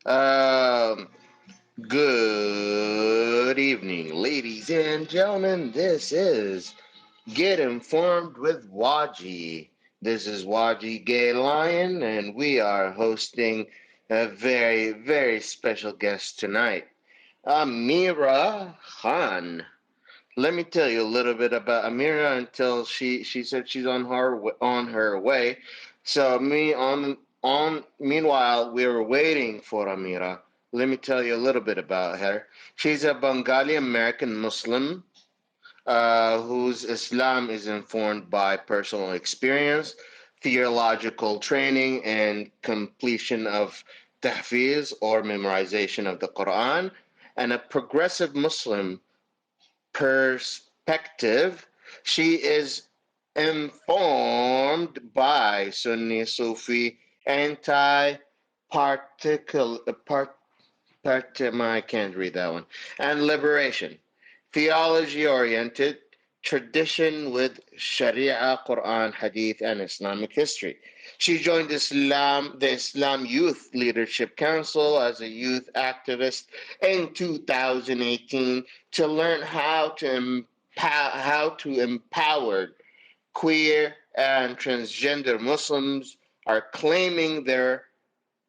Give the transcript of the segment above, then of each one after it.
Um, Good evening, ladies and gentlemen. This is Get Informed with Wajeeh. This is Wajeeh Gay Lion, and we are hosting a very, very special guest tonight, Ameera Khan. Let me tell you a little bit about Ameera until she said she's on her way. So me on meanwhile we were waiting for Ameera. Let me tell you a little bit about her. She's a Bengali-American Muslim whose Islam is informed by personal experience, theological training, and completion of tahfiz or memorization of the Quran, and a progressive Muslim perspective. She is informed by Sunni, Sufi, anti-particle, I can't read that one, and liberation, theology-oriented, tradition with Shari'a, Quran, Hadith, and Islamic history. She joined the Islam Youth Leadership Council as a youth activist in 2018 to learn how to empower queer and transgender Muslims are claiming their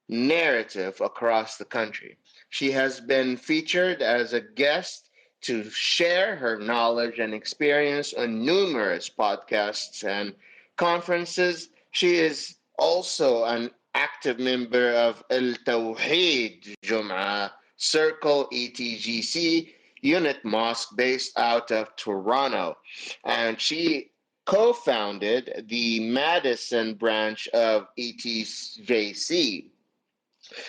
narrative across the country. She has been featured as a guest to share her knowledge and experience on numerous podcasts and conferences. She is also an active member of El-Tawhid Juma Circle, ETJC, unit mosque based out of Toronto. And she co founded the Madison branch of ETJC.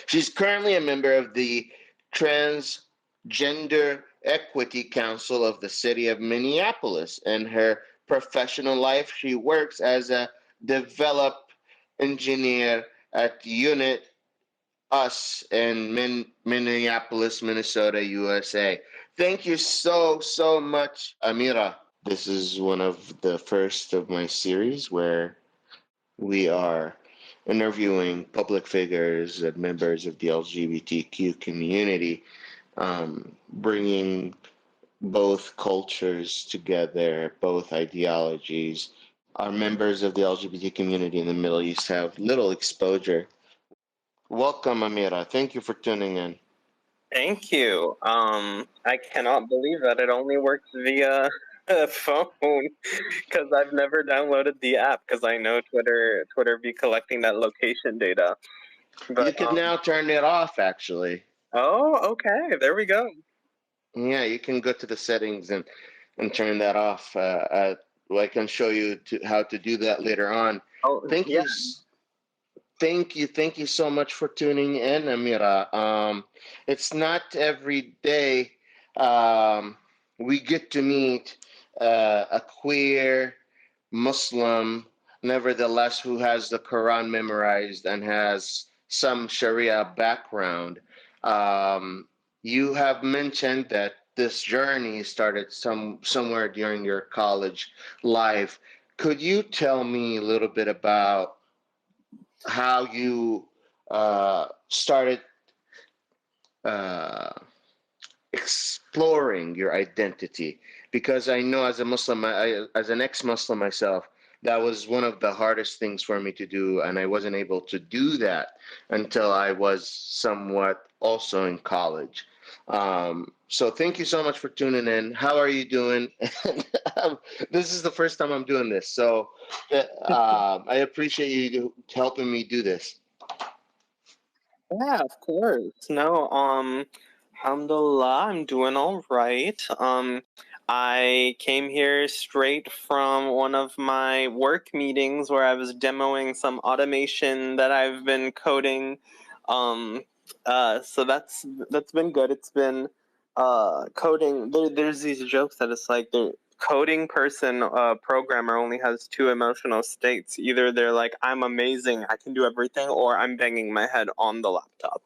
She's currently a member of the Transgender Equity Council of the City of Minneapolis. In her professional life, she works as a develop engineer at Unit Us in Minneapolis, Minnesota, USA. Thank you so much, Ameera. This is one of the first of my series where we are interviewing public figures and members of the LGBTQ community, bringing both cultures together, both ideologies. Our members of the LGBT community in the Middle East have little exposure. Welcome, Ameera. Thank you for tuning in. Thank you. I cannot believe that it only works via phone because I've never downloaded the app because I know Twitter be collecting that location data. But you can now turn it off, actually. Oh, okay. There we go. Yeah, you can go to the settings and turn that off. I can show you how to do that later on. Oh, Thank yeah. you. Thank you so much for tuning in, Ameera. It's not every day we get to meet a queer Muslim, nevertheless, who has the Quran memorized and has some Sharia background. Um, you have mentioned that this journey started somewhere during your college life. Could you tell me a little bit about how you started uh, exploring your identity? Because I know as a Muslim, as an ex-Muslim myself, that was one of the hardest things for me to do, and I wasn't able to do that until I was somewhat also in college. So thank you so much for tuning in. How are you doing? This is the first time I'm doing this, so I appreciate you helping me do this. Yeah, of course. No, alhamdulillah, I'm doing all right. I came here straight from one of my work meetings where I was demoing some automation that I've been coding. So that's been good. It's been coding. There's these jokes that it's like the coding person, programmer only has two emotional states. Either they're like, I'm amazing, I can do everything, or I'm banging my head on the laptop.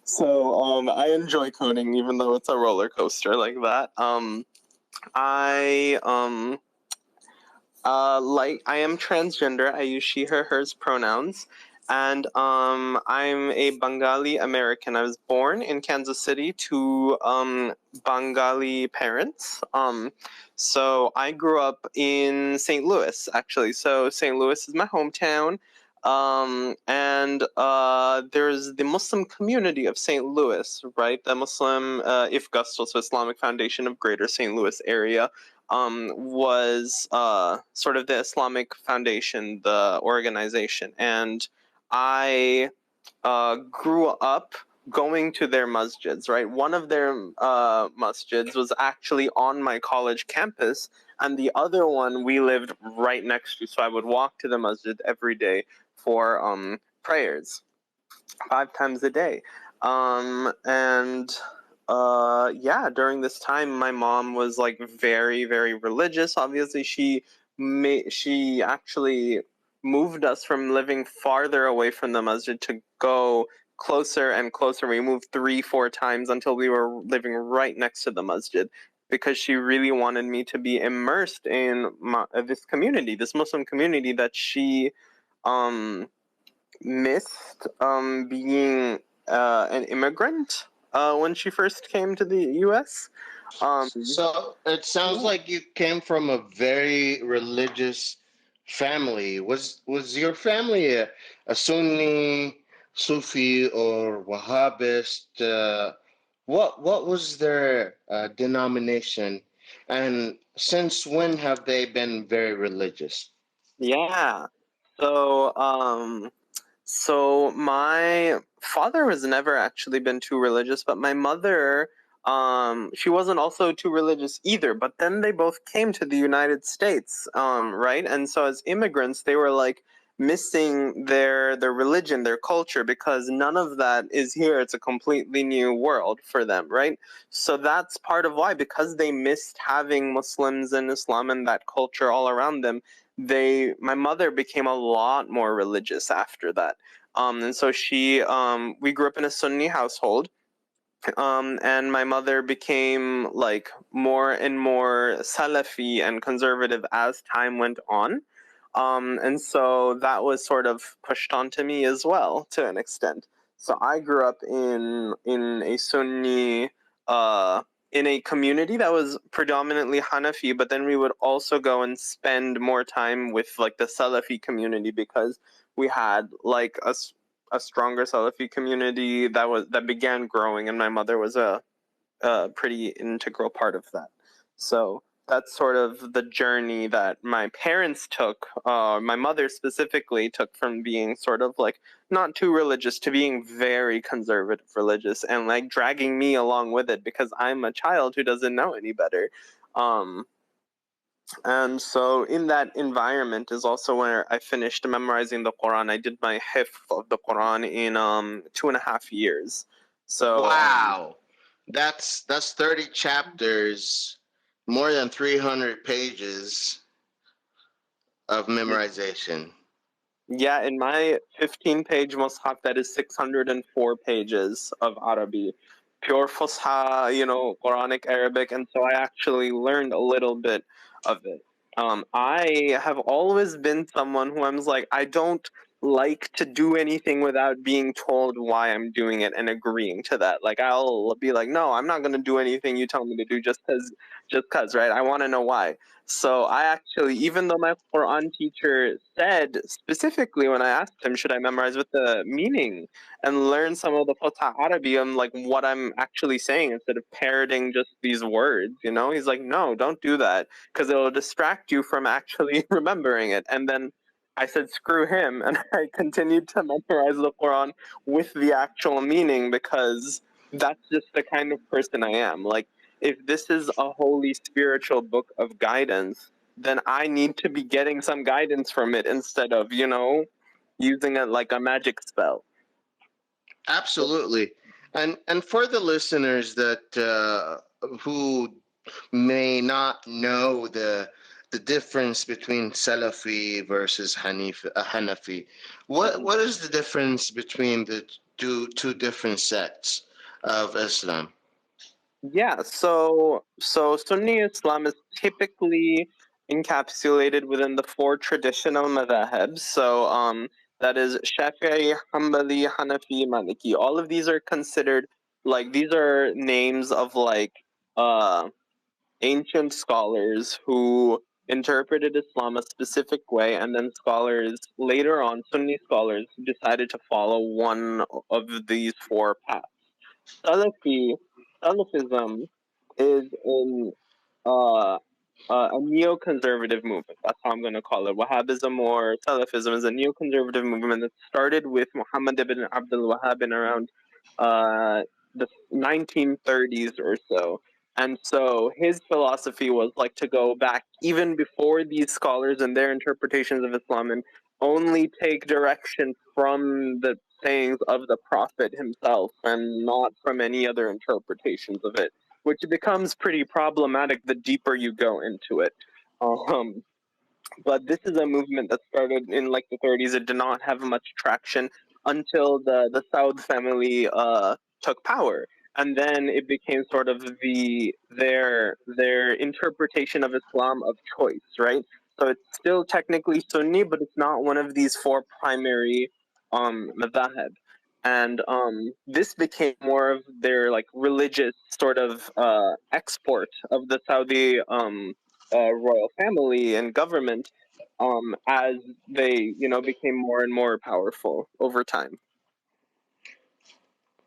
So, I enjoy coding, even though it's a roller coaster like that. I Like I am transgender. I use she, her, hers pronouns, and I'm a Bengali American. I was born in Kansas City to Bengali parents. So I grew up in St. Louis, actually. So St. Louis is my hometown. And there's the Muslim community of St. Louis, right? The Muslim IFGUST, also Islamic Foundation of Greater St. Louis area, was sort of the Islamic Foundation, the organization. And I grew up going to their masjids, right? One of their masjids was actually on my college campus, and the other one we lived right next to. So I would walk to the masjid every day for prayers 5 times a day. And yeah, during this time, my mom was like very, very religious. Obviously, she actually moved us from living farther away from the masjid to go closer and closer. We moved 3, 4 times until we were living right next to the masjid, because she really wanted me to be immersed in this community, this Muslim community that she missed being an immigrant when she first came to the U.S. So it sounds like you came from a very religious family. Was your family a Sunni, Sufi, or Wahhabist? What was their denomination, and since when have they been very religious? Yeah. So, so my father has never actually been too religious, but my mother, she wasn't also too religious either. But then they both came to the United States, right? And so as immigrants, they were like missing their religion, their culture, because none of that is here. It's a completely new world for them, right? So that's part of why, because they missed having Muslims and Islam and that culture all around them, my mother became a lot more religious after that. And so we grew up in a Sunni household. And my mother became like more and more Salafi and conservative as time went on. And so that was sort of pushed onto me as well, to an extent. So I grew up in a Sunni in a community that was predominantly Hanafi, but then we would also go and spend more time with like the Salafi community, because we had like a stronger Salafi community that began growing, and my mother was a pretty integral part of that. So that's sort of the journey that my parents took. My mother specifically took from being sort of like not too religious to being very conservative religious, and like dragging me along with it, because I'm a child who doesn't know any better. Um, and so in that environment is also where I finished memorizing the Quran. I did my Hifz of the Quran in 2.5 years. So Wow, that's 30 chapters, more than 300 pages of memorization. yeah, in my 15-page Mus'haf, that is 604 pages of Arabic, pure Fusha, Quranic Arabic, and so I actually learned a little bit of it. I have always been someone who I'm like, I don't like to do anything without being told why I'm doing it and agreeing to that. Like I'll be like, no, I'm not going to do anything you tell me to do just cause, right? I want to know why. So I actually, even though my Quran teacher said specifically when I asked him, should I memorize with the meaning and learn some of the Fatah Arabi, like what I'm actually saying instead of parroting just these words, He's like, no, don't do that, because it'll distract you from actually remembering it. And then I said, screw him, and I continued to memorize the Quran with the actual meaning, because that's just the kind of person I am. Like, if this is a holy spiritual book of guidance, then I need to be getting some guidance from it instead of, using it like a magic spell. Absolutely. And for the listeners that who may not know the difference between Salafi versus Hanafi, what is the difference between the two different sects of Islam? Yeah, so Sunni Islam is typically encapsulated within the four traditional madhhabs. So that is Shafi'i, Hanbali, Hanafi, Maliki. All of these are considered like these are names of like uh ancient scholars who interpreted Islam a specific way, and then scholars later on, Sunni scholars, decided to follow one of these four paths. Salafi, Salafism is uh, a neoconservative movement. That's how I'm going to call it. Wahhabism or Salafism is a neoconservative movement that started with Muhammad ibn Abdul Wahhab in around the 1930s or so. And so his philosophy was like to go back even before these scholars and their interpretations of Islam and only take direction from the sayings of the Prophet himself and not from any other interpretations of it, which becomes pretty problematic the deeper you go into it. Um, but this is a movement that started in like the 30s. It did not have much traction until the Saud family took power, and then it became sort of their interpretation of Islam of choice, right? So it's still technically Sunni, but it's not one of these four primary madhahib. And this became more of their like religious sort of export of the Saudi royal family and government as they became more and more powerful over time.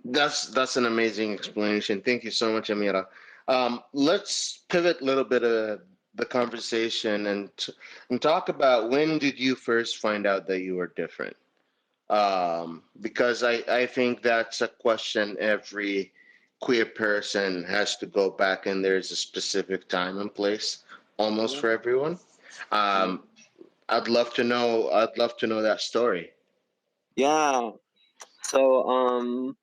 That's an amazing explanation. Thank you so much, Ameera. Let's pivot a little bit of the conversation and talk about when did you first find out that you were different? Because I think that's a question every queer person has to go back, and there's a specific time and place almost for everyone. Um, I'd love to know that story. Yeah. So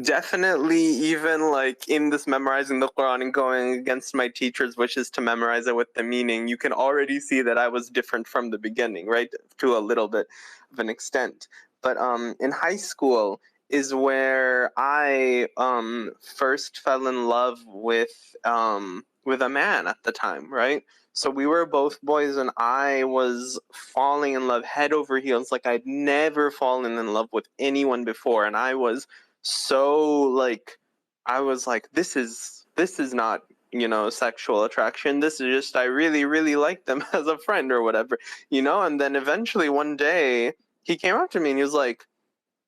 definitely, even like in this memorizing the Quran and going against my teacher's wishes to memorize it with the meaning, you can already see that I was different from the beginning, right? To a little bit of an extent. But in high school is where I first fell in love with a man at the time, right? So we were both boys, and I was falling in love head over heels, like I'd never fallen in love with anyone before, and I was so like I was like this is not sexual attraction. This is just I really really like them as a friend or whatever. And then eventually one day he came up to me and he was like,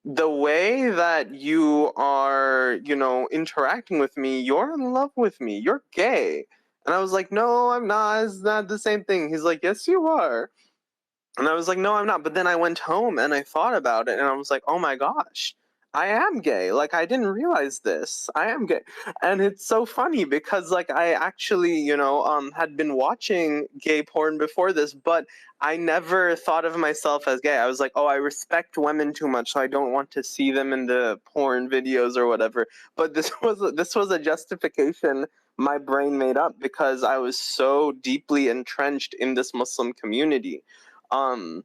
the way that you are interacting with me, you're in love with me, you're gay. And I was like, no, I'm not. It's not the same thing. He's like, yes you are. And I was like, no, I'm not. But then I went home and I thought about it and I was like, oh my gosh, I am gay. Like, I didn't realize this. I am gay. And it's so funny because, like, I actually, had been watching gay porn before this, but I never thought of myself as gay. I was like, oh, I respect women too much, so I don't want to see them in the porn videos or whatever. But this was a justification my brain made up because I was so deeply entrenched in this Muslim community. Um,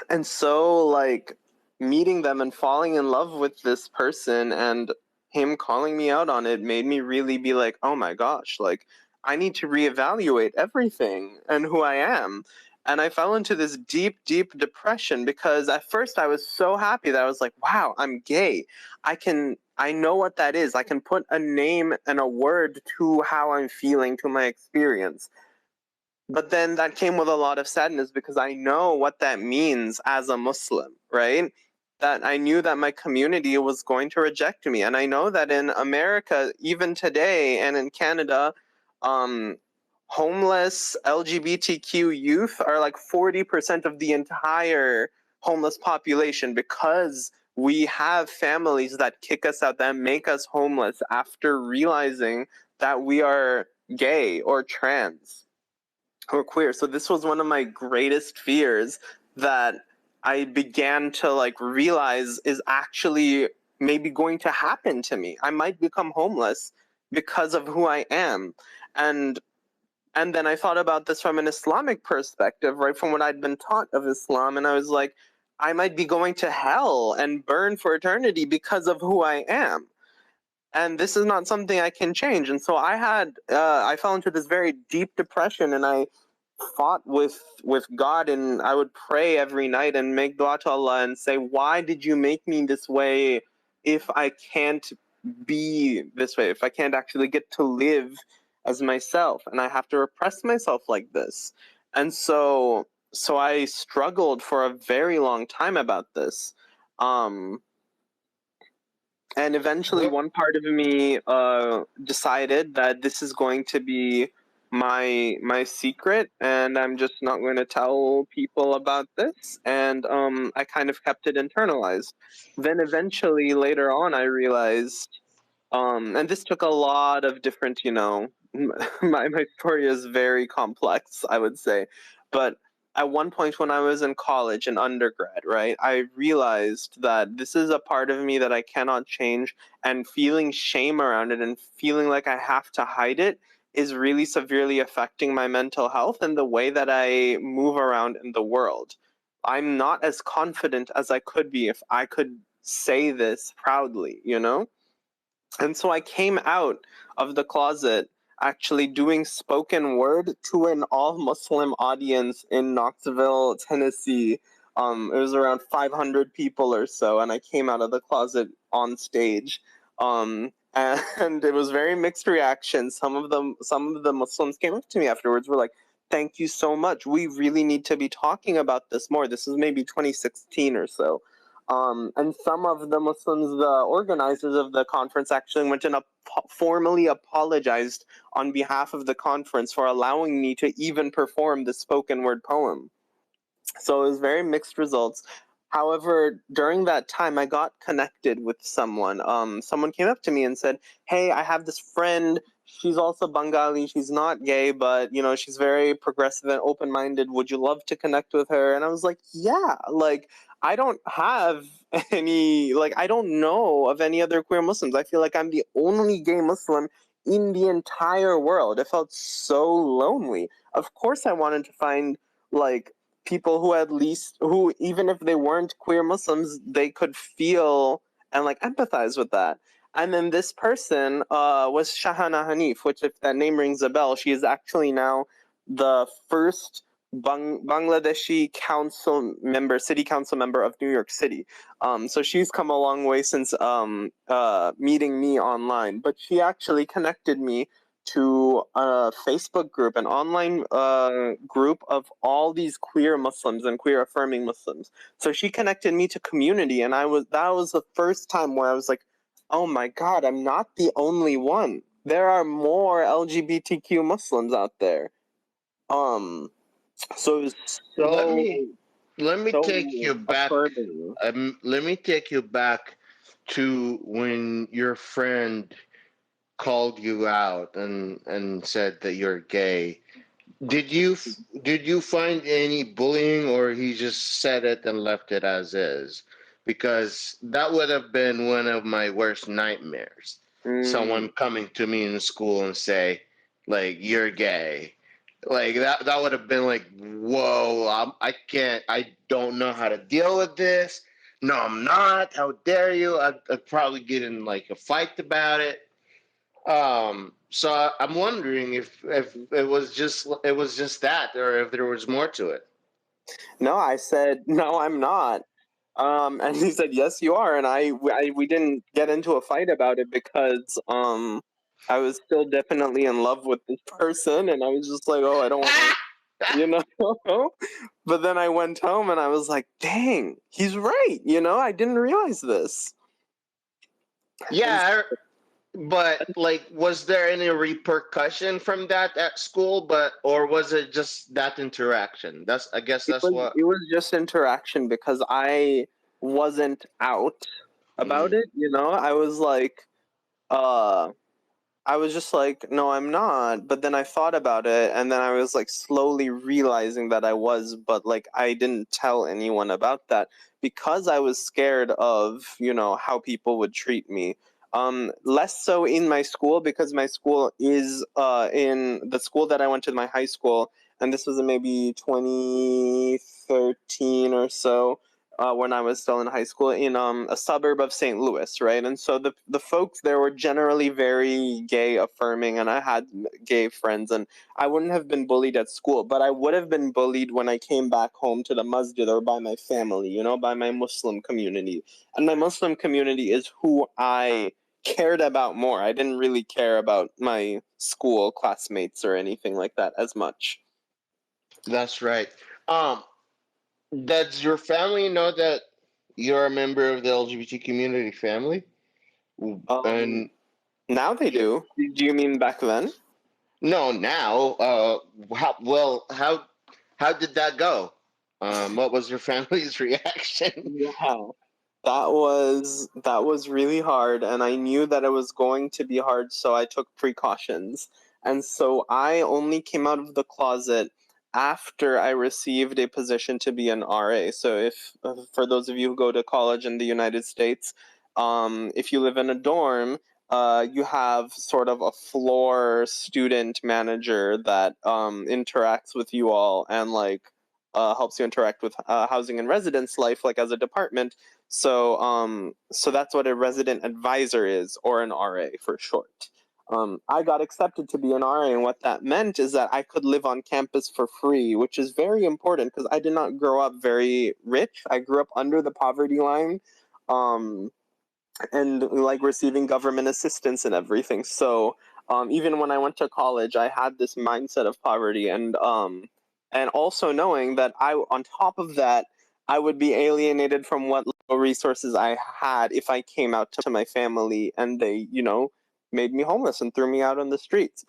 and so like meeting them and falling in love with this person and him calling me out on it made me really be like, oh my gosh, like I need to reevaluate everything and who I am. And I fell into this deep, deep depression because at first I was so happy that I was like, wow, I'm gay. I know what that is. I can put a name and a word to how I'm feeling, to my experience. But then that came with a lot of sadness because I know what that means as a Muslim, right? That I knew that my community was going to reject me. And I know that in America, even today, and in Canada, um, homeless LGBTQ youth are like 40% of the entire homeless population because we have families that kick us out, that make us homeless after realizing that we are gay or trans or queer. So this was one of my greatest fears that I began to like realize is actually maybe going to happen to me. I might become homeless because of who I am. And and then I thought about this from an Islamic perspective, right? From what I'd been taught of Islam, and I was like, I might be going to hell and burn for eternity because of who I am. And this is not something I can change. And so I fell into this very deep depression, and I fought with God, and I would pray every night and make dua to Allah and say, why did you make me this way if I can't be this way, if I can't actually get to live as myself and I have to repress myself like this? And so I struggled for a very long time about this. And eventually one part of me decided that this is going to be my secret, and I'm just not going to tell people about this. And I kind of kept it internalized. Then eventually later on I realized, and this took a lot of different, my story is very complex, I would say. But at one point when I was in college and undergrad, right, I realized that this is a part of me that I cannot change, and feeling shame around it and feeling like I have to hide it is really severely affecting my mental health and the way that I move around in the world. I'm not as confident as I could be if I could say this proudly, you know? And so I came out of the closet actually doing spoken word to an all Muslim audience in Knoxville, Tennessee. It was around 500 people or so, and I came out of the closet on stage. And it was very mixed reactions. Some of the Muslims came up to me afterwards, were like, "Thank you so much. We really need to be talking about this more." This was maybe 2016 or so. And some of the Muslims, the organizers of the conference, actually went and formally apologized on behalf of the conference for allowing me to even perform the spoken word poem. So it was very mixed results. However, during that time, I got connected with someone. Someone came up to me and said, "Hey, I have this friend. She's also Bengali. She's not gay, but she's very progressive and open-minded. Would you love to connect with her?" And I was like, "Yeah." Like, I don't have I don't know of any other queer Muslims. I feel like I'm the only gay Muslim in the entire world. It felt so lonely. Of course, I wanted to find like people who even if they weren't queer Muslims, they could feel and empathize with that. And then this person was Shahana Hanif, which, if that name rings a bell, she is actually now the first Bangladeshi city council member of New York City. So she's come a long way since meeting me online, but she actually connected me to a Facebook group, an online group of all these queer Muslims and queer affirming Muslims. So she connected me to community, and that was the first time where I was like, "Oh my God, I'm not the only one. There are more LGBTQ Muslims out there." So it was Let so me let me take you back. affirming. Let me take you back to when your friend called you out and said that you're gay. Did you find any bullying, or he just said it and left it as is? Because that would have been one of my worst nightmares. Mm. Someone coming to me in school and say, like, "You're gay." Like that would have been like, "Whoa, I can't, I don't know how to deal with this. No, I'm not. How dare you?" I'd probably get in like a fight about it. So I'm wondering if it was just that, or if there was more to it. No, I said, "No, I'm not." And he said, "Yes, you are." And we didn't get into a fight about it because I was still definitely in love with this person, and I was just like, "Oh, I don't want to," you know. But then I went home and I was like, "Dang, he's right." I didn't realize this. And Yeah, but like, was there any repercussion from that at school? Or was it just that interaction? I guess that's what. it was just interaction because I wasn't out about Mm. it. Uh, I was just like, "No, I'm not." But then I thought about it, and then I was like slowly realizing that I was, but I didn't tell anyone about that because I was scared of, how people would treat me. Less so in my school, because my school is in the school that I went to, my high school, and this was in maybe 2013 or so. when I was still in high school in a suburb of St. Louis, right? And so the folks there were generally very gay affirming, and I had gay friends, and I wouldn't have been bullied at school, but I would have been bullied when I came back home to the masjid or by my family, you know, by my Muslim community. And my Muslim community is who I cared about more. I didn't really care about my school classmates or anything like that as much. That's right. Um, does your family know that you're a member of the LGBT community family? Um, And Now they do. Do you mean back then? no, now, how did that go? What was your family's reaction? Yeah. That was really hard, and I knew that it was going to be hard, so I took precautions. And so I only came out of the closet after I received a position to be an RA. So if for those of you who go to college in the United States, if you live in a dorm, you have sort of a floor student manager that interacts with you all and like helps you interact with housing and residence life, like as a department. So that's what a resident advisor is, or an RA for short. I got accepted to be an RA, and what that meant is that I could live on campus for free, which is very important because I did not grow up very rich. I grew up under the poverty line, um, and like receiving government assistance and everything. So even when I went to college, I had this mindset of poverty, and also knowing that on top of that, I would be alienated from what little resources I had if I came out to my family and they, made me homeless and threw me out on the streets.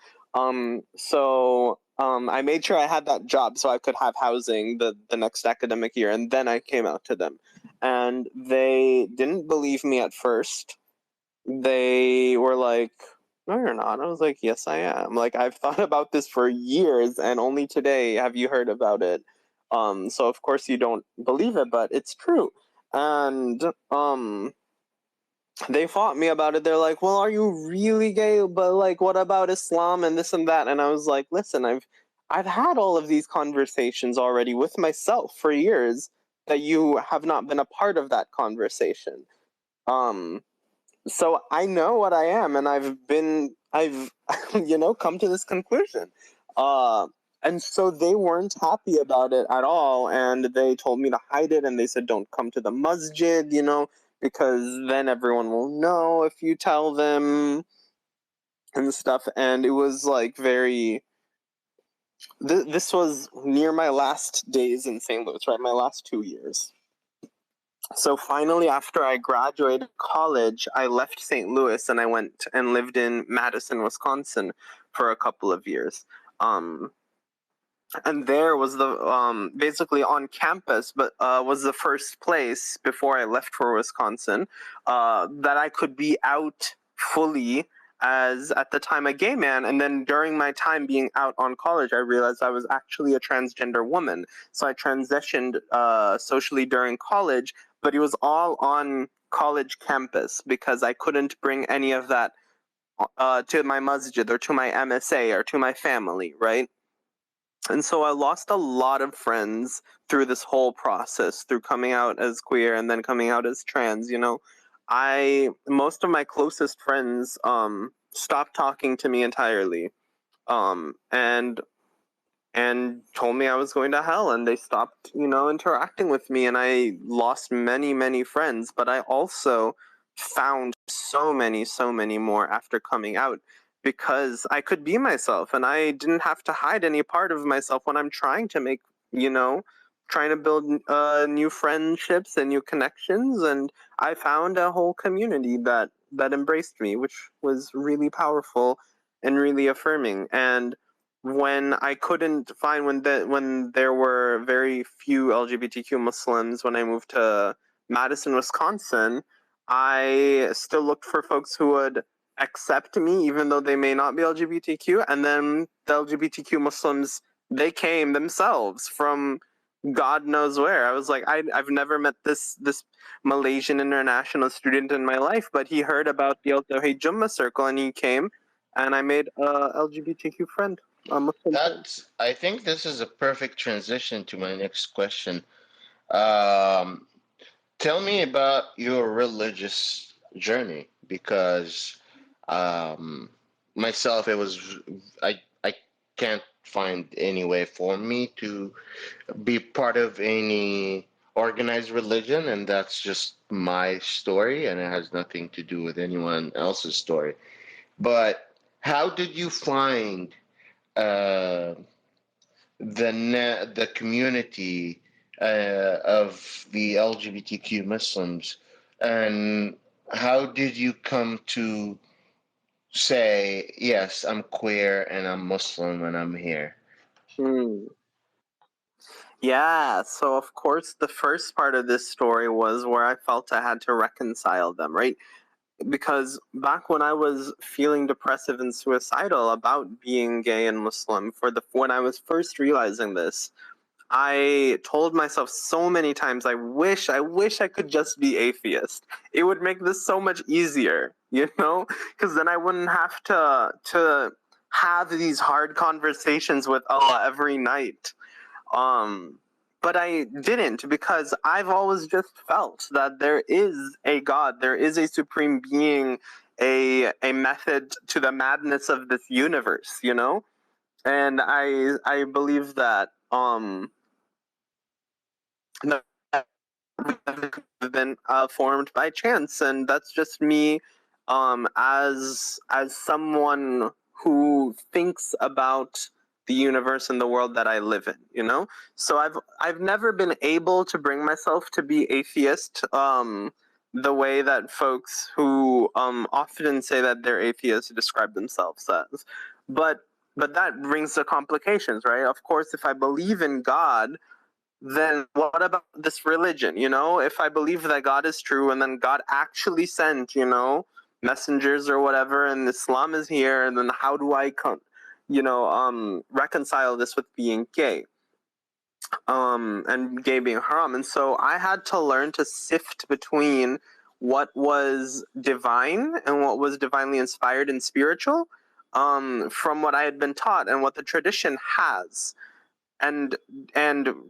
So I made sure I had that job so I could have housing the next academic year, and then I came out to them. And they didn't believe me at first. They were like, "No, you're not." I was like, "Yes, I am. Like, I've thought about this for years, and only today have you heard about it. So of course you don't believe it, but it's true." And they fought me about it. They're like, "Well, are you really gay? But like, what about Islam and this and that?" And I was like, "Listen, I've had all of these conversations already with myself for years. That you have not been a part of that conversation. Um, so I know what I am, and I've come to this conclusion. Uh, and so they weren't happy about it at all, and they told me to hide it, and they said, "Don't come to the masjid, because then everyone will know if you tell them and stuff." And it was like very. This was near my last days in St. Louis, right? My last 2 years. So finally, after I graduated college, I left St. Louis and I went and lived in Madison, Wisconsin for a couple of years. And there was basically on campus, but was the first place before I left for Wisconsin that I could be out fully as at the time a gay man. And then during my time being out on college, I realized I was actually a transgender woman. So I transitioned socially during college, but it was all on college campus because I couldn't bring any of that to my masjid or to my MSA or to my family, right? And so I lost a lot of friends through this whole process, through coming out as queer and then coming out as trans. Most of my closest friends stopped talking to me entirely, and told me I was going to hell, and they stopped, interacting with me, and I lost many, many friends. But I also found so many more after coming out because I could be myself and I didn't have to hide any part of myself when I'm trying to trying to build new friendships and new connections. And I found a whole community that embraced me, which was really powerful and really affirming. And when I couldn't find when there were very few LGBTQ Muslims when I moved to Madison, Wisconsin, I still looked for folks who would accept me even though they may not be LGBTQ. And then the LGBTQ Muslims, they came themselves from God knows where. I was like, I've never met this Malaysian international student in my life, but he heard about the El-Tawhid Juma Circle and he came, and I made a LGBTQ friend. I think this is a perfect transition to my next question. Um, Tell me about your religious journey, because myself, I can't find any way for me to be part of any organized religion, and that's just my story, and it has nothing to do with anyone else's story. But how did you find uh, the community of the LGBTQ Muslims, and how did you come to say, yes, I'm queer and I'm Muslim and I'm here? Hmm. Yeah, so of course, the first part of this story was where I felt I had to reconcile them, right? Because back when I was feeling depressive and suicidal about being gay and Muslim, when I was first realizing this, I told myself so many times, I wish I could just be atheist. It would make this so much easier, you know? Because then I wouldn't have to have these hard conversations with Allah every night. Um, but I didn't, because I've always just felt that there is a God, there is a supreme being, a method to the madness of this universe, you know? And I believe that that could have been formed by chance, and that's just me, as someone who thinks about the universe and the world that I live in. You know, so I've never been able to bring myself to be atheist. The way that folks who often say that they're atheists describe themselves as, but but that brings the complications, right? Of course, if I believe in God, then what about this religion? You know, if I believe that God is true and then God actually sent, you know, messengers or whatever, and Islam is here, and then how do I reconcile this with being gay, and gay being haram? And so I had to learn to sift between what was divine and what was divinely inspired and spiritual, from what I had been taught and what the tradition has, and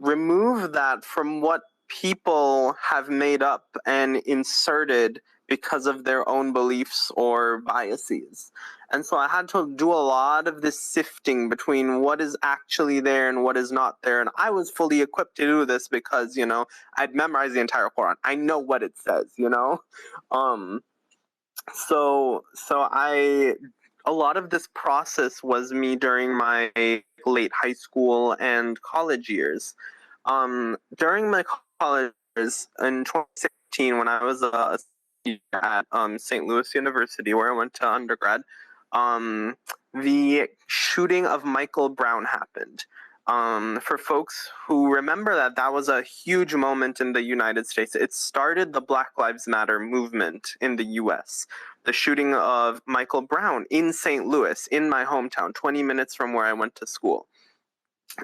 remove that from what people have made up and inserted because of their own beliefs or biases. And so I had to do a lot of this sifting between what is actually there and what is not there. And I was fully equipped to do this because, you know, I'd memorized the entire Quran. I know what it says, you know? Um, so I a lot of this process was me during my late high school and college years. During my college years in 2016, when I was a student at St. Louis University, where I went to undergrad, um, the shooting of Michael Brown happened. For folks who remember that, that was a huge moment in the United States. It started the Black Lives Matter movement in the US. The shooting of Michael Brown in St. Louis, in my hometown, 20 minutes from where I went to school.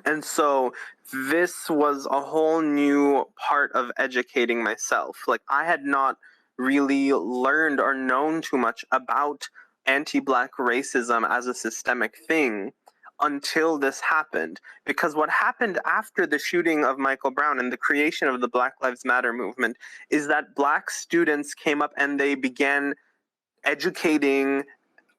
And so this was a whole new part of educating myself. Like, I had not really learned or known too much about anti-Black racism as a systemic thing until this happened. Because what happened after the shooting of Michael Brown and the creation of the Black Lives Matter movement is that Black students came up and they began educating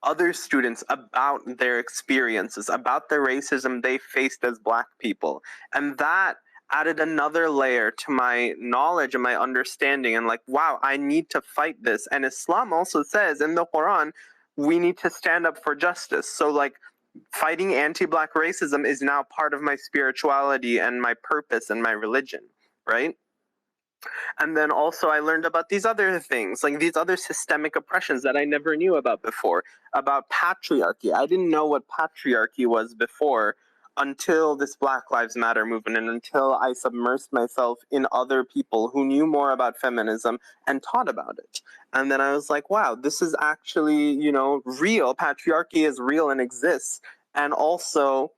other students about their experiences, about the racism they faced as Black people. And that added another layer to my knowledge and my understanding. And like, wow, I need to fight this. And Islam also says in the Quran, we need to stand up for justice. So, like, fighting anti-Black racism is now part of my spirituality and my purpose and my religion, right? And then also I learned about these other things, like these other systemic oppressions that I never knew about before, about patriarchy. I didn't know what patriarchy was before until this Black Lives Matter movement, and until I submersed myself in other people who knew more about feminism and taught about it. And then I was like, wow, this is actually, you know, real. Patriarchy is real and exists. And also,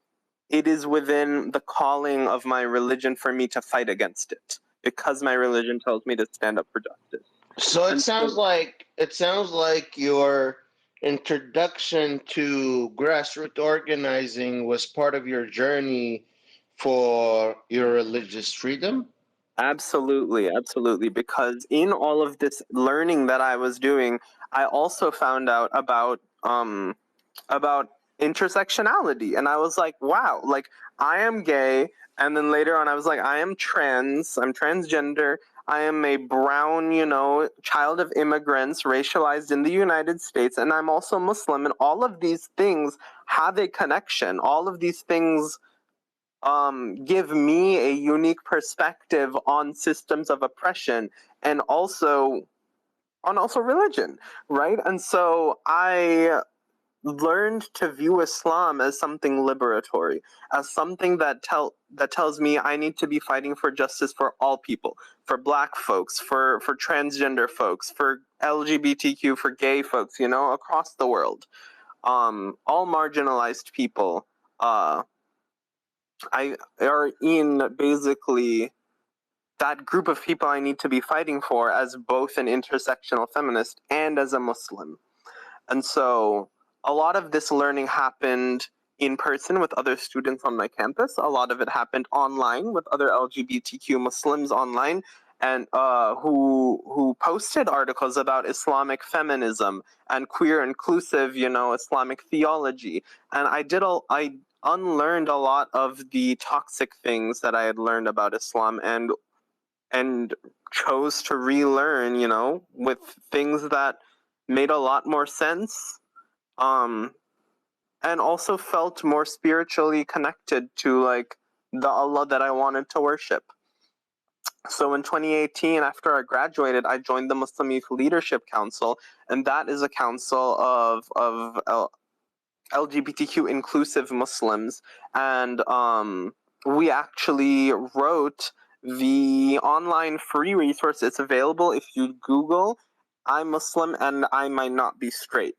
it is within the calling of my religion for me to fight against it, because my religion tells me to stand up for justice. So And so, it sounds like your introduction to grassroots organizing was part of your journey for your religious freedom. Absolutely, absolutely. Because in all of this learning that I was doing, I also found out about intersectionality, and I was like, wow, like I am gay, and then later on I was like, I am trans, I'm transgender, I am a brown, child of immigrants, racialized in the United States, and I'm also Muslim, and all of these things have a connection. All of these things give me a unique perspective on systems of oppression and also religion, right? And so I learned to view Islam as something liberatory, as something that tells me I need to be fighting for justice for all people, for black folks, for transgender folks, for LGBTQ, for gay folks, across the world, all marginalized people. I are in basically that group of people I need to be fighting for as both an intersectional feminist and as a Muslim. And so a lot of this learning happened in person with other students on my campus. A lot of it happened online with other LGBTQ Muslims online, and who posted articles about Islamic feminism and queer inclusive, Islamic theology. And I unlearned a lot of the toxic things that I had learned about Islam, and chose to relearn, with things that made a lot more sense, and also felt more spiritually connected to like the Allah that I wanted to worship. So in 2018, after I graduated, I joined the Muslim Youth Leadership Council, and that is a council of LGBTQ inclusive Muslims, and we actually wrote the online free resource. It's available if you Google "I'm Muslim and I might not be straight,"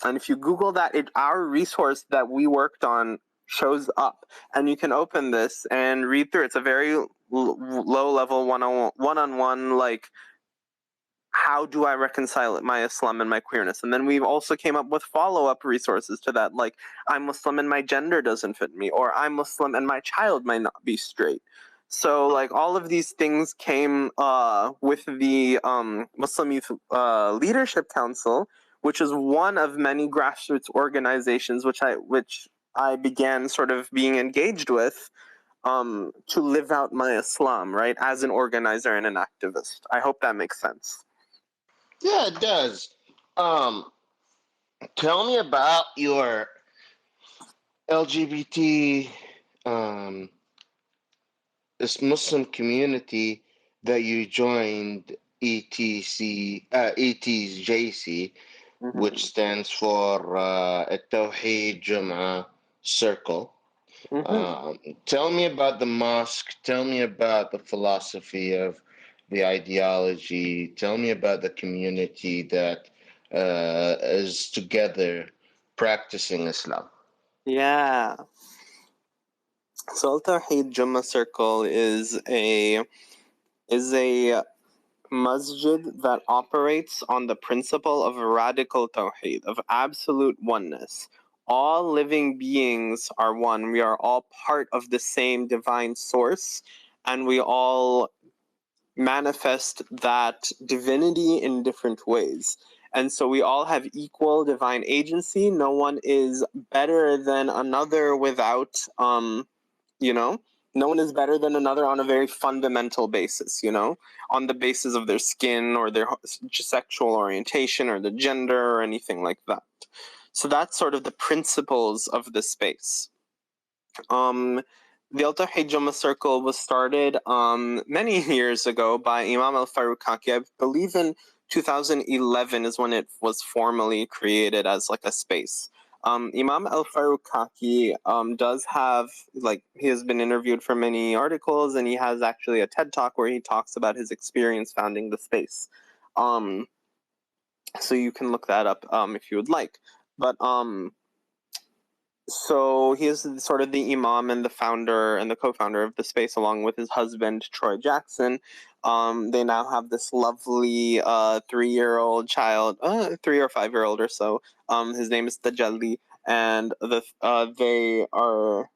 and if you Google that, our resource that we worked on shows up, and you can open this and read through. It's a very low level one-on-one, like, how do I reconcile my Islam and my queerness? And then we've also came up with follow-up resources to that, like I'm Muslim and my gender doesn't fit me, or I'm Muslim and my child might not be straight. So like all of these things came with the Muslim Youth Leadership Council, which is one of many grassroots organizations which I began sort of being engaged with to live out my Islam, right, as an organizer and an activist. I hope that makes sense. Yeah, it does. Um, Tell me about your LGBT, this Muslim community that you joined, ETJC, which stands for El-Tawhid Juma Circle. Tell me about the mosque. Tell me about the philosophy of the ideology. Tell me about the community that is together practicing Islam. Yeah. So Al-Tawhid Juma Circle is a masjid that operates on the principle of radical tawheed, of absolute oneness. All living beings are one. We are all part of the same divine source, and we all manifest that divinity in different ways. And so we all have equal divine agency. No one is better than another without, no one is better than another on a very fundamental basis, on the basis of their skin or their sexual orientation or their gender or anything like that. So that's sort of the principles of the space. The Al-Tawhid Juma Circle was started many years ago by Imam Al-Farukaki. I believe in 2011 is when it was formally created as like a space. Imam Al-Farukaki does have, like, he has been interviewed for many articles, and he has actually a TED Talk where he talks about his experience founding the space. So you can look that up if you would like. But so he is sort of the imam and the founder and the co-founder of the space, along with his husband Troy Jackson. They now have this lovely 3-year-old child, 3 or 5-year-old or so. His name is Tajalli, and they are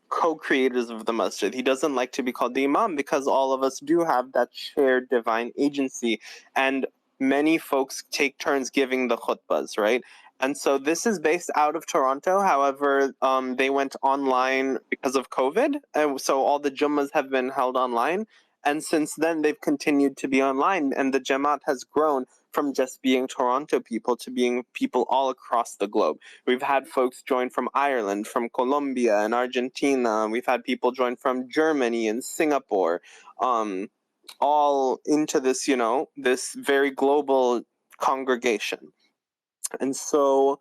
co-creators of the masjid. He doesn't like to be called the imam because all of us do have that shared divine agency, and many folks take turns giving the khutbahs, right? And so this is based out of Toronto. However, they went online because of COVID, and so all the Jummas have been held online. And since then, they've continued to be online, and the Jamaat has grown from just being Toronto people to being people all across the globe. We've had folks join from Ireland, from Colombia and Argentina. We've had people join from Germany and Singapore, all into this, this very global congregation. And so,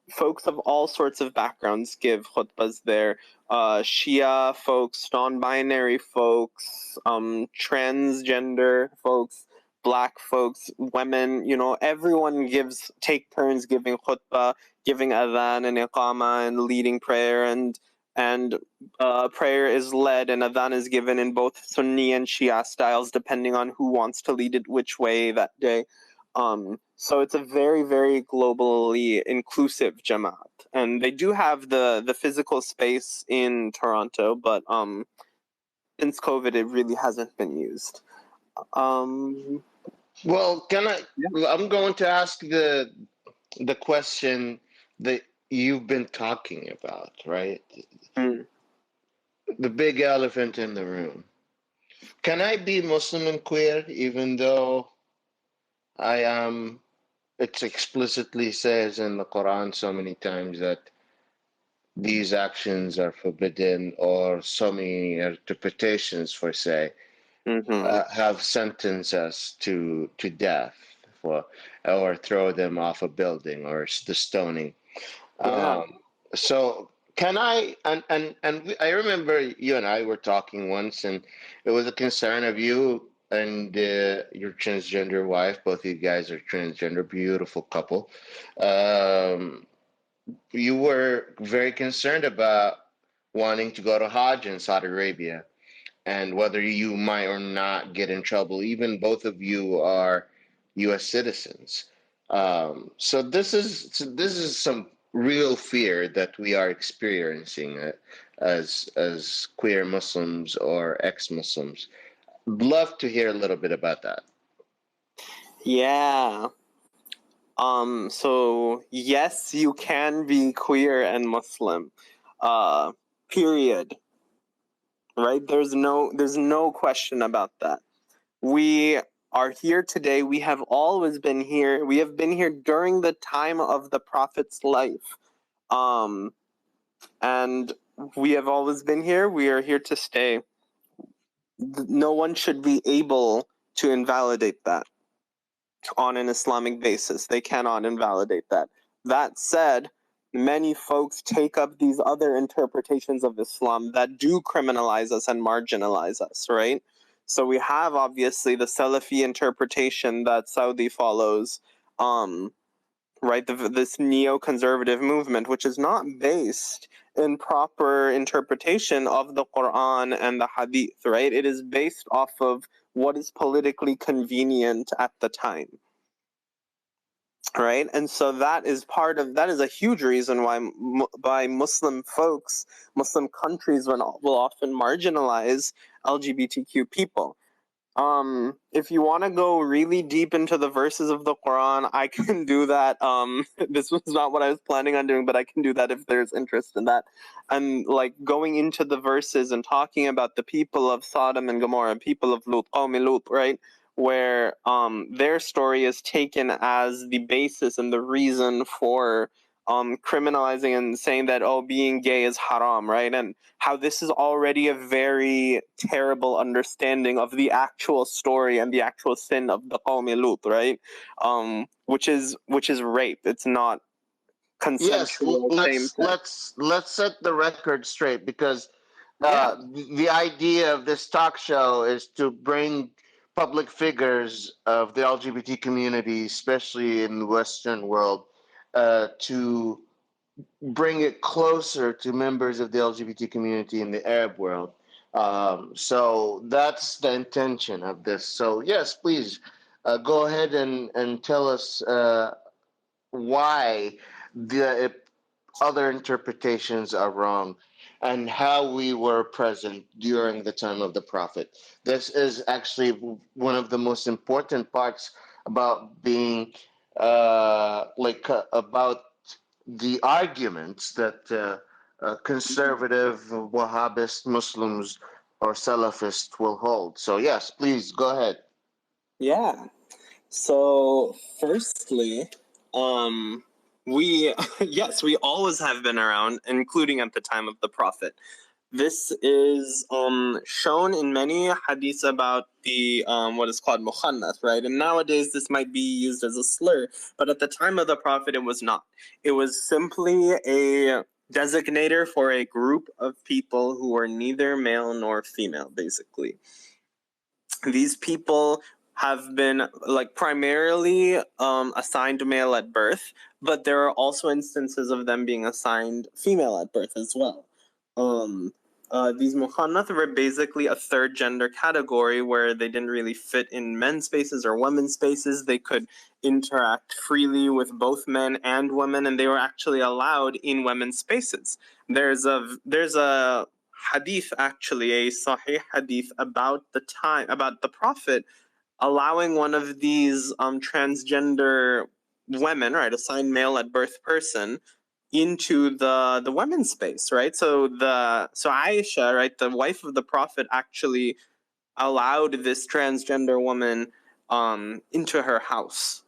folks of all sorts of backgrounds give khutbahs there. Shia folks, non-binary folks, transgender folks, black folks, women, everyone take turns giving khutbah, giving adhan and iqama and leading prayer, and prayer is led and adhan is given in both Sunni and Shia styles, depending on who wants to lead it which way that day. So it's a very, very globally inclusive Jamaat. And they do have the physical space in Toronto, but since COVID, it really hasn't been used. Well, I'm going to ask the question that you've been talking about, right? The big elephant in the room. Can I be Muslim and queer even though I am? It explicitly says in the Quran so many times that these actions are forbidden, or so many interpretations, for say, have sentenced us to death or throw them off a building or the stoning. Yeah. So can I I remember you and I were talking once, and it was a concern of you and your transgender wife. Both of you guys are transgender, beautiful couple. You were very concerned about wanting to go to Hajj in Saudi Arabia and whether you might or not get in trouble. Even both of you are U.S. citizens. So this is some real fear that we are experiencing as queer Muslims or ex-Muslims. Love to hear a little bit about that. Yeah. So yes, you can be queer and Muslim. Period. Right? There's no question about that. We are here today. We have always been here. We have been here during the time of the Prophet's life. And we have always been here. We are here to stay. No one should be able to invalidate that on an Islamic basis. They cannot invalidate that. That said, many folks take up these other interpretations of Islam that do criminalize us and marginalize us, right? So we have obviously the Salafi interpretation that Saudi follows, right? This neoconservative movement, which is not based in proper interpretation of the Quran and the Hadith, right? It is based off of what is politically convenient at the time. Right, and so that is a huge reason why Muslim folks, Muslim countries will often marginalize LGBTQ people. If you want to go really deep into the verses of the Quran, I can do that. This was not what I was planning on doing, but I can do that if there's interest in that. And like going into the verses and talking about the people of Sodom and Gomorrah, people of Lut, Qawmi Lut, right? Where their story is taken as the basis and the reason for criminalizing and saying that, oh, being gay is haram, right? And how this is already a very terrible understanding of the actual story and the actual sin of the Qawmi Lut, right? Which is rape. It's not consensual. Yes, let's set the record straight, because the idea of this talk show is to bring public figures of the LGBT community, especially in the Western world, to bring it closer to members of the LGBT community in the Arab world. So that's the intention of this. So yes, please go ahead and tell us why the other interpretations are wrong, and how we were present during the time of the Prophet. This is actually one of the most important parts about being about the arguments that conservative Wahhabist Muslims or Salafists will hold. So, yes, please go ahead. Yeah. So, firstly, we yes, we always have been around, including at the time of the Prophet. This is shown in many hadiths about the what is called mukhannath, right? And nowadays this might be used as a slur, but at the time of the Prophet it was not. It was simply a designator for a group of people who were neither male nor female, basically. These people have been like primarily assigned male at birth, but there are also instances of them being assigned female at birth as well. These muhannath were basically a third gender category where they didn't really fit in men's spaces or women's spaces. They could interact freely with both men and women, and they were actually allowed in women's spaces. There's a hadith, actually a sahih hadith about the Prophet allowing one of these transgender women, right, assigned male at birth person, into the women's space, right? So Aisha, right, the wife of the Prophet, actually allowed this transgender woman into her house,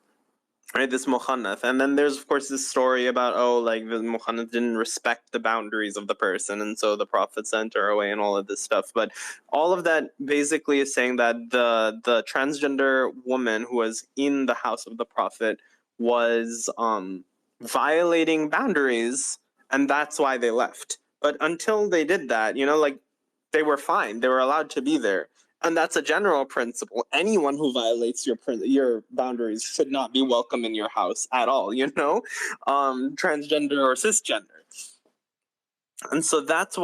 right, this mukhannath. And then there's of course this story about, oh, like the mukhannath didn't respect the boundaries of the person, and so the Prophet sent her away and all of this stuff. But all of that basically is saying that the transgender woman who was in the house of the Prophet was violating boundaries, and that's why they left. But until they did that, like, they were fine, they were allowed to be there. And that's a general principle. Anyone who violates your boundaries should not be welcome in your house at all, transgender or cisgender. And so that's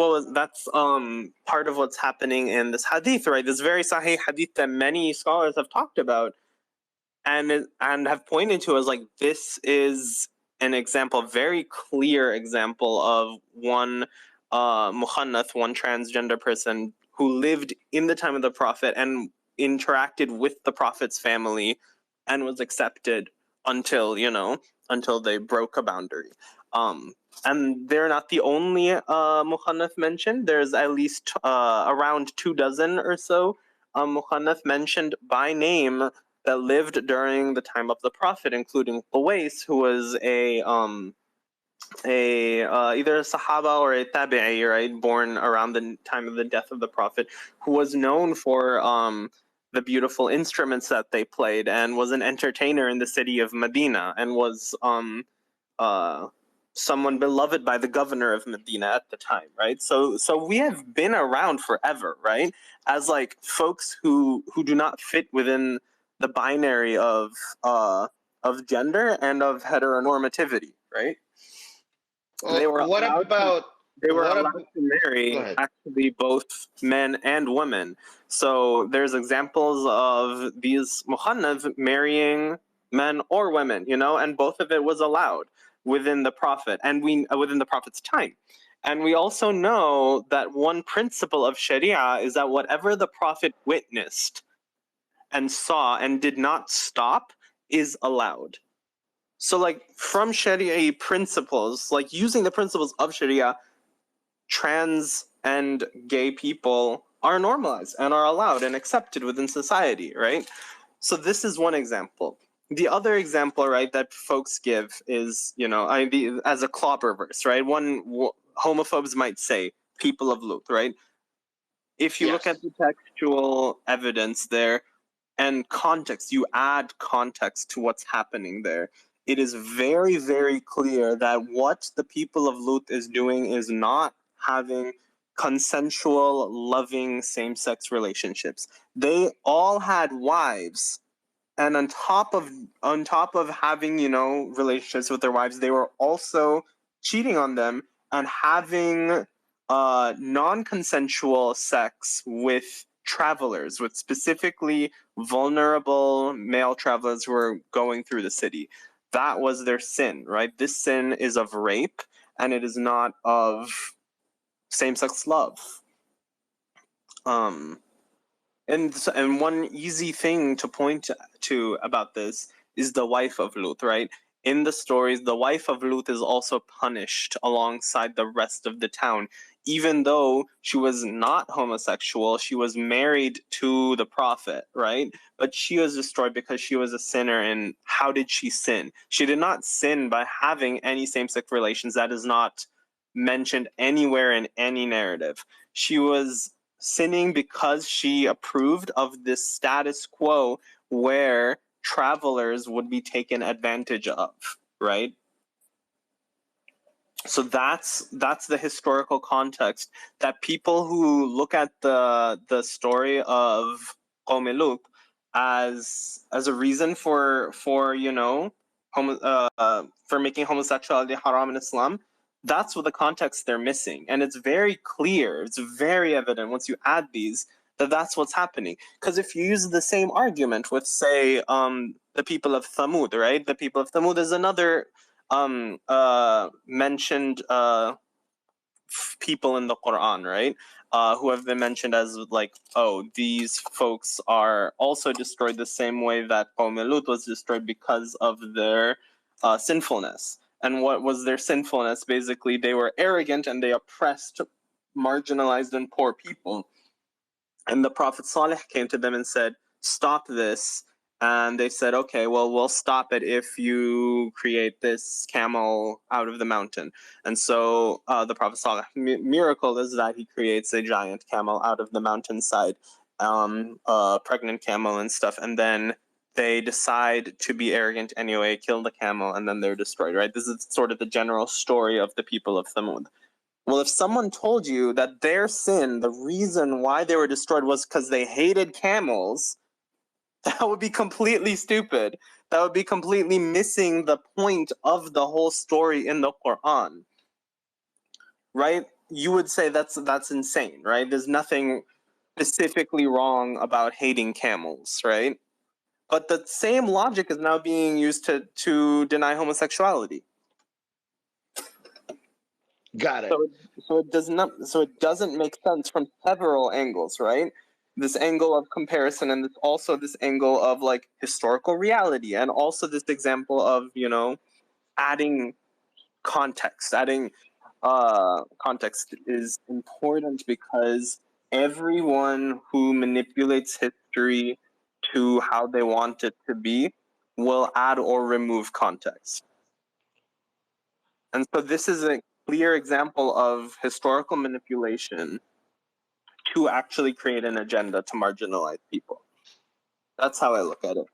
part of what's happening in this hadith, right? This very sahih hadith that many scholars have talked about and have pointed to as like, this is an example, a very clear example of one mukhannath, one transgender person who lived in the time of the Prophet and interacted with the Prophet's family and was accepted until they broke a boundary. And they're not the only mukhannath mentioned. There's at least around 24 or so mukhannath mentioned by name that lived during the time of the Prophet, including Qawais, who was either a Sahaba or a Tabi'i, right, born around the time of the death of the Prophet, who was known for the beautiful instruments that they played, and was an entertainer in the city of Medina, and was someone beloved by the governor of Medina at the time, right? So we have been around forever, right, as like folks who do not fit within the binary of gender and of heteronormativity, right? They were allowed to marry actually both men and women. So there's examples of these muhannath marrying men or women, and both of it was allowed within the Prophet and within the Prophet's time. And we also know that one principle of Shari'a is that whatever the Prophet witnessed and saw and did not stop is allowed. So like, from Sharia principles, like using the principles of Sharia, trans and gay people are normalized and are allowed and accepted within society, right? So this is one example. The other example, right, that folks give is, as a clobber verse, right? Homophobes might say, people of Lut, right? If you look at the textual evidence there and context, you add context to what's happening there, it is very, very clear that what the people of Lut is doing is not having consensual, loving same-sex relationships. They all had wives, and on top of having, relationships with their wives, they were also cheating on them and having non-consensual sex with travelers, with specifically vulnerable male travelers who were going through the city. That was their sin, right? This sin is of rape, and it is not of same-sex love. And one easy thing to point to about this is the wife of Lut, right? In the stories, the wife of Lut is also punished alongside the rest of the town. Even though she was not homosexual, she was married to the prophet, right? But she was destroyed because she was a sinner. And how did she sin? She did not sin by having any same-sex relations. That is not mentioned anywhere in any narrative. She was sinning because she approved of this status quo where travelers would be taken advantage of, right? So that's the historical context that people who look at the story of Qawm Lut as a reason for making homosexuality haram in Islam, that's what the context they're missing. And it's very clear, it's very evident once you add these that that's what's happening. Because if you use the same argument with, say, the people of Thamud, right? The people of Thamud is another mentioned people in the Quran, right? Who have been mentioned as like, oh, these folks are also destroyed the same way that Qawm Lut was destroyed because of their sinfulness. And what was their sinfulness? Basically, they were arrogant and they oppressed, marginalized, and poor people. And the Prophet Salih came to them and said, stop this. And they said, okay, well, we'll stop it if you create this camel out of the mountain. And so the Prophet Salih miracle is that he creates a giant camel out of the mountainside, a pregnant camel and stuff. And then they decide to be arrogant anyway, kill the camel, and then they're destroyed, right? This is sort of the general story of the people of Thamud. Well, if someone told you that their sin, the reason why they were destroyed was because they hated camels, that would be completely stupid. That would be completely missing the point of the whole story in the Quran. Right? You would say that's insane, right? There's nothing specifically wrong about hating camels, right? But the same logic is now being used to deny homosexuality. Got it. So it doesn't make sense from several angles, right? This angle of comparison, and also this angle of like historical reality, and also this example of adding context. Adding context is important because everyone who manipulates history to how they want it to be will add or remove context. And so this is a clear example of historical manipulation to actually create an agenda to marginalize people. That's how I look at it.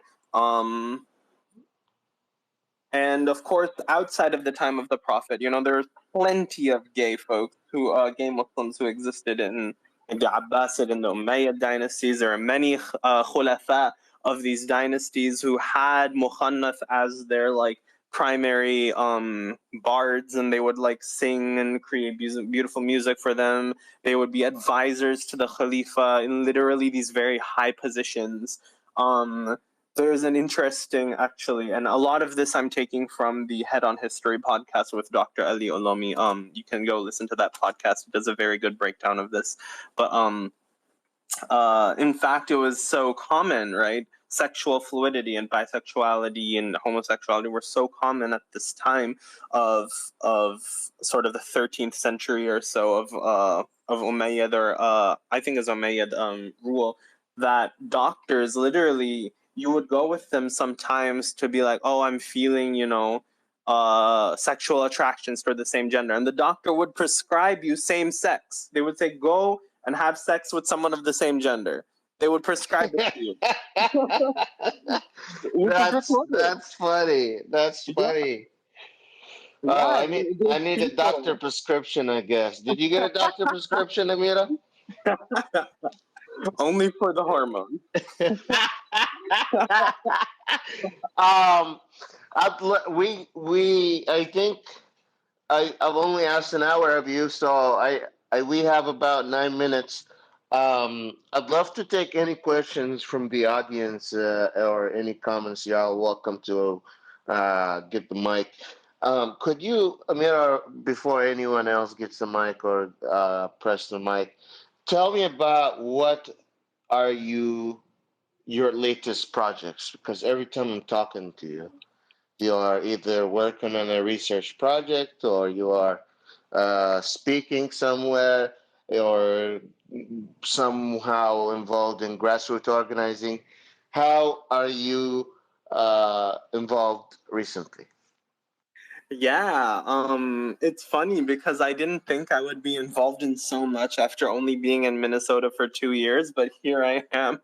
And of course, outside of the time of the Prophet, there's plenty of gay folks gay Muslims who existed in the Abbasid and the Umayyad dynasties. There are many khulafa of these dynasties who had mukhannath as their like primary bards, and they would like sing and create beautiful music for them. They would be advisors to the Khalifa in literally these very high positions. There's an interesting, actually, and a lot of this I'm taking from the Head on History podcast with Dr. Ali Olomi. You can go listen to that podcast. It does a very good breakdown of this. But in fact, it was so common, right? Sexual fluidity and bisexuality and homosexuality were so common at this time of sort of the 13th century or so of Umayyad, or I think it's Umayyad rule, that doctors literally, you would go with them sometimes to be like, oh, I'm feeling, sexual attractions for the same gender. And the doctor would prescribe you same sex. They would say, go and have sex with someone of the same gender. They would prescribe it to you. That's funny. That's funny. Yeah, I need a doctor prescription, I guess. Did you get a doctor prescription, Ameera? Only for the hormones. I think I've only asked an hour of you, so we have about 9 minutes. I'd love to take any questions from the audience or any comments. Y'all welcome to get the mic. Could you, Amira, before anyone else gets the mic or press the mic, tell me about what are your latest projects? Because every time I'm talking to you, you are either working on a research project or you are speaking somewhere or somehow involved in grassroots organizing. How are you involved recently? Yeah, it's funny because I didn't think I would be involved in so much after only being in Minnesota for 2 years, but here I am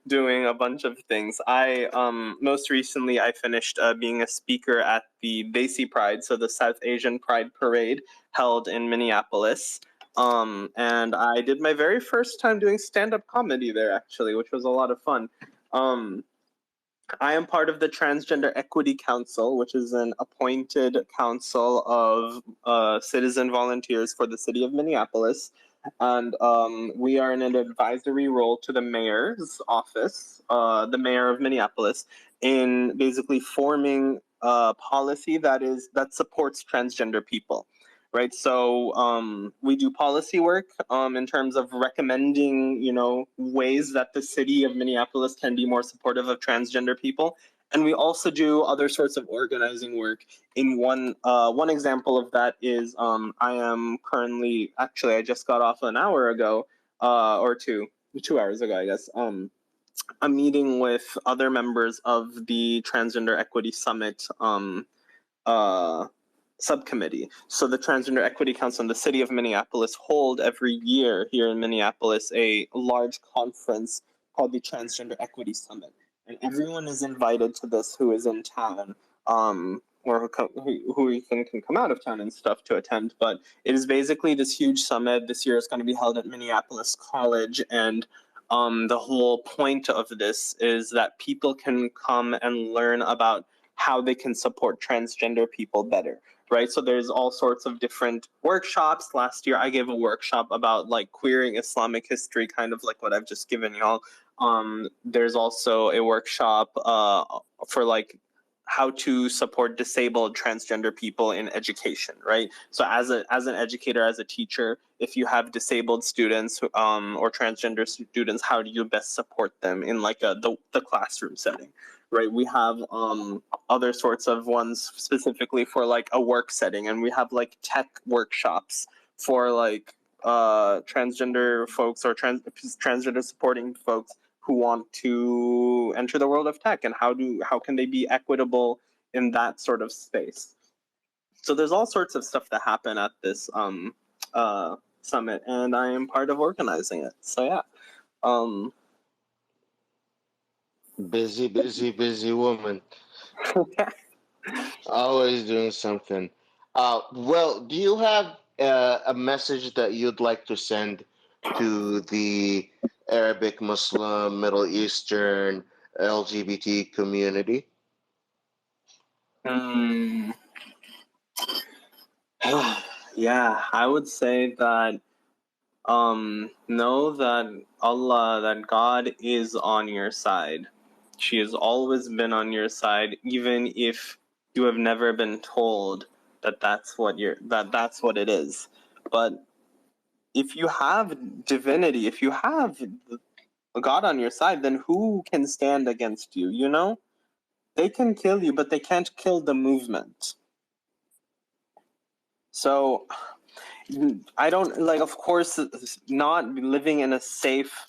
doing a bunch of things. Most recently I finished being a speaker at the Desi Pride, so the South Asian Pride Parade held in Minneapolis. And I did my very first time doing stand-up comedy there, actually, which was a lot of fun. I am part of the Transgender Equity Council, which is an appointed council of citizen volunteers for the city of Minneapolis. And we are in an advisory role to the mayor's office, the mayor of Minneapolis, in basically forming policy that supports transgender people. Right, so we do policy work in terms of recommending, ways that the city of Minneapolis can be more supportive of transgender people, and we also do other sorts of organizing work. In one example of that is I am currently, actually, I just got off an hour ago, or 2 hours ago, I guess. A meeting with other members of the Transgender Equity Summit. Subcommittee. So the Transgender Equity Council and the City of Minneapolis hold every year here in Minneapolis a large conference called the Transgender Equity Summit, and everyone is invited to this who is in town, or who even can come out of town and stuff to attend. But it is basically this huge summit. This year is going to be held at Minneapolis College, and the whole point of this is that people can come and learn about how they can support transgender people better, right? So there's all sorts of different workshops. Last year I gave a workshop about like queering Islamic history, kind of like what I've just given y'all. There's also a workshop for like how to support disabled transgender people in education, right? So as an educator, as a teacher, if you have disabled students or transgender students, how do you best support them in like the classroom setting, right? We have other sorts of ones specifically for like a work setting, and we have like tech workshops for like transgender folks or transgender supporting folks who want to enter the world of tech, and how can they be equitable in that sort of space. So there's all sorts of stuff that happen at this summit, and I am part of organizing it. So yeah. Busy, busy, busy woman. Always doing something. Well, do you have a message that you'd like to send to the Arabic, Muslim, Middle Eastern, LGBT community? Yeah, I would say that know that that God is on your side. She has always been on your side, even if you have never been told that that's what it is. But if you have divinity, if you have God on your side, then who can stand against you? They can kill you, but they can't kill the movement. So I don't like, of course, not living in a safe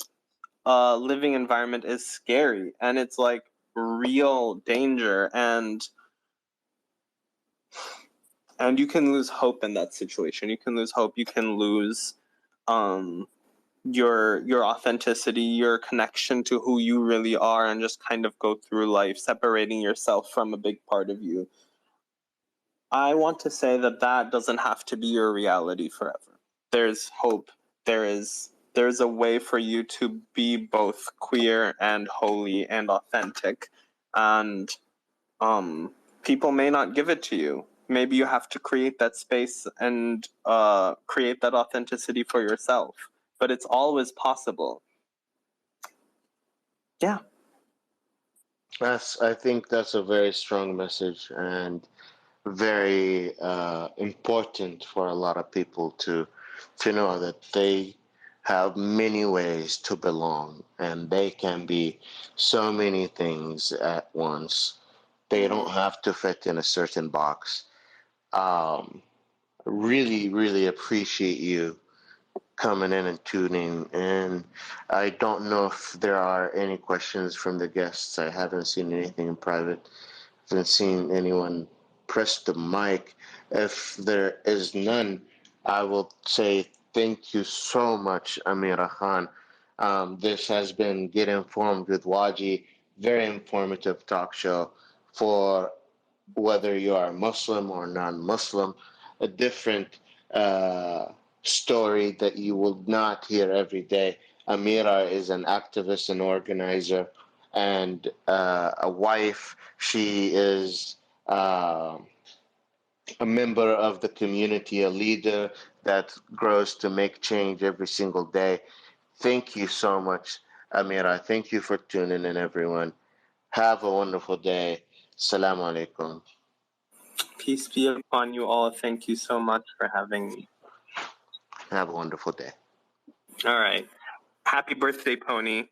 living environment is scary, and it's like real danger, and you can lose hope in that situation. You can lose hope. You can lose your authenticity, your connection to who you really are, and just kind of go through life separating yourself from a big part of you. I want to say that doesn't have to be your reality forever. There's hope. There's a way for you to be both queer and holy and authentic, and people may not give it to you. Maybe you have to create that space and create that authenticity for yourself. But it's always possible. Yeah. I think that's a very strong message, and very important for a lot of people to know that they have many ways to belong, and they can be so many things at once. They don't have to fit in a certain box. Really, really appreciate you coming in and tuning in. I don't know if there are any questions from the guests. I haven't seen anything in private. Haven't seen anyone press the mic. If there is none, I will say thank you so much, Ameera Khan. This has been Get Informed with Wajeeh, very informative talk show for whether you are Muslim or non-Muslim, a different uh, story that you will not hear every day. Ameera is an activist and organizer and a wife. She is a member of the community, a leader that grows to make change every single day. Thank you so much, Ameera. Thank you for tuning in, everyone. Have a wonderful day. Assalamu alaikum. Peace be upon you all. Thank you so much for having me. Have a wonderful day. All right. Happy birthday, Pony.